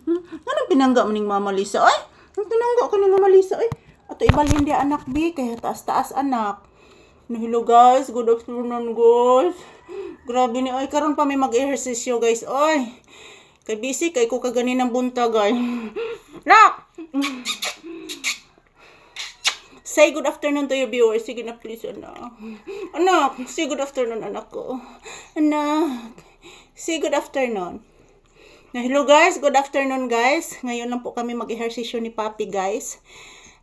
Anong pinangga mo ning Mama Lisa? Ay, anong pinangga ko ni Mama Lisa? Ay, ato ibalhin di anak bi, kaya taas-taas anak. Hello guys, good afternoon guys. Grabe ni, ay karon pa may mag-ehersisyo guys. Ay, kay busy kay ko kagani ng bunta guys. Nak! Say good afternoon to your viewers. Sige na please anak. Anak, say good afternoon anak ko. Anak, say good afternoon. Hello guys, good afternoon guys. Ngayon lang po kami mag-ehersisyo ni Puppy guys.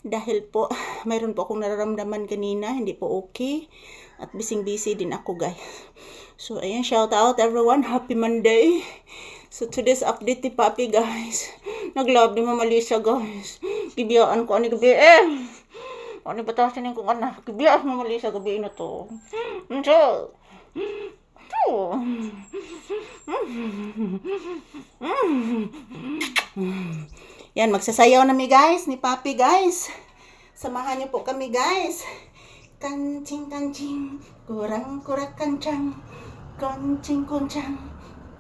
Dahil po, mayroon po akong nararamdaman kanina, hindi po okay. At busy din ako guys. So ayan, shout out everyone, happy Monday. So today's update ni Puppy guys. Nag-love ni Mama Lisa guys. Bibiyaan ko ani gabi ano batasin yung kung anak. Bibiyaan Mama Lisa gabi na to. So, yan, magsasayaw na mi guys, ni Puppy guys. Samahan niyo po kami guys. Kancing kancing, kurang kurang kancang. Kancing kuncang,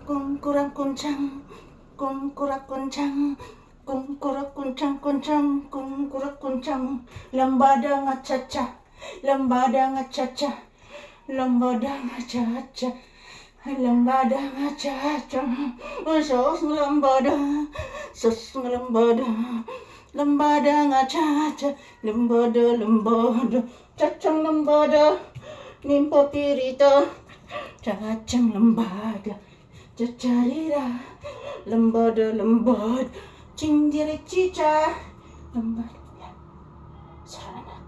kung kurang kuncang. Kung kurang kuncang, kung kurang kuncang kuncang, kung kurang kuncang. Lambada nga cha-cha, lambada nga cha-cha. Lambada nga cha-cha, lambada nga cha-cha. Sos nga lambada, sos nga lambada. Lambada nga cha-cha, lambada, lambada. Cha-chang lambada, nimpo pirita. Cha-chang lambada, cha-charira. Lambada, lambada, cindiri cica. Lambada, ya, sarana.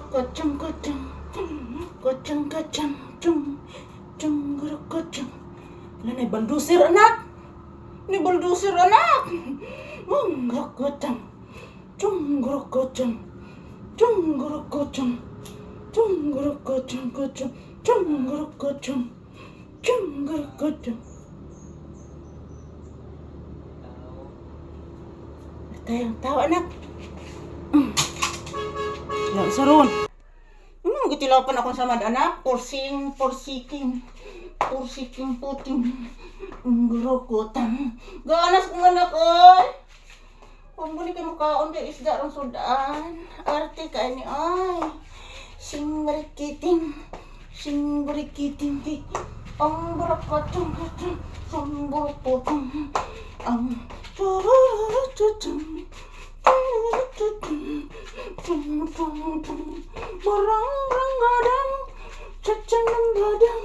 Kacang kacang kacang kacang cung kacang. Lah ni baldoser anak, ni baldoser anak. Kacang cung kacang cung kacang cung kacang kacang cung kacang cung kacang. Tayang tawa anak. Lang saron. Magitilapan akong samad anak. Porsiking puting. Gurukutan. Ganas kong anak ay. Pambuli kayo makaon kay isda rong sudaan. Arte ka ni ay. Sing barikiting ti. Ang burakatong katong. Ang burakotong. Ang tururututong. Barang gadang, cacang lambadang,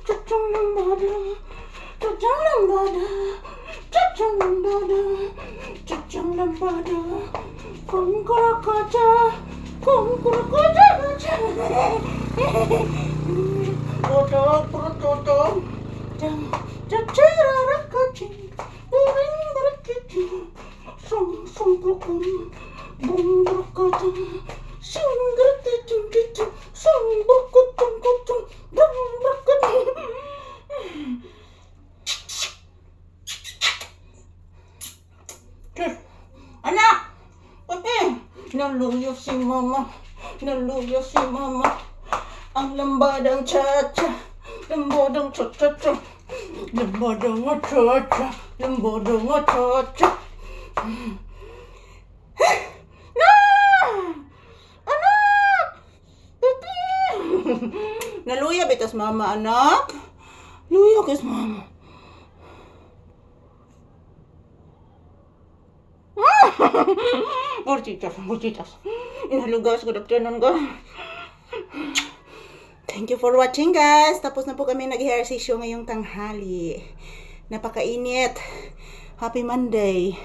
cacang lambadang, cacang lambadang, cacang lambadang, cacang lambadang. Kongkora kaca, kaca. Potong, potong, cacera kacing, uring berkicing. Song brokon, bong brokotong, sing gertiting, song brokotong, bong brokotong. Anak, Puppy, naluyo si mama. Ang lambadang cha-cha, lambadang cha-cha-cha, lambadang cha-cha, lambadang cha-cha. No! Anak! Puppy! Naluya bitas mama anak. Luya kas mama. Burchitas. Inalugas, good afternoon guys. Thank you for watching guys. Tapos na po kami nag-ehersisyo ngayong tanghali. Napakainit. Happy Monday.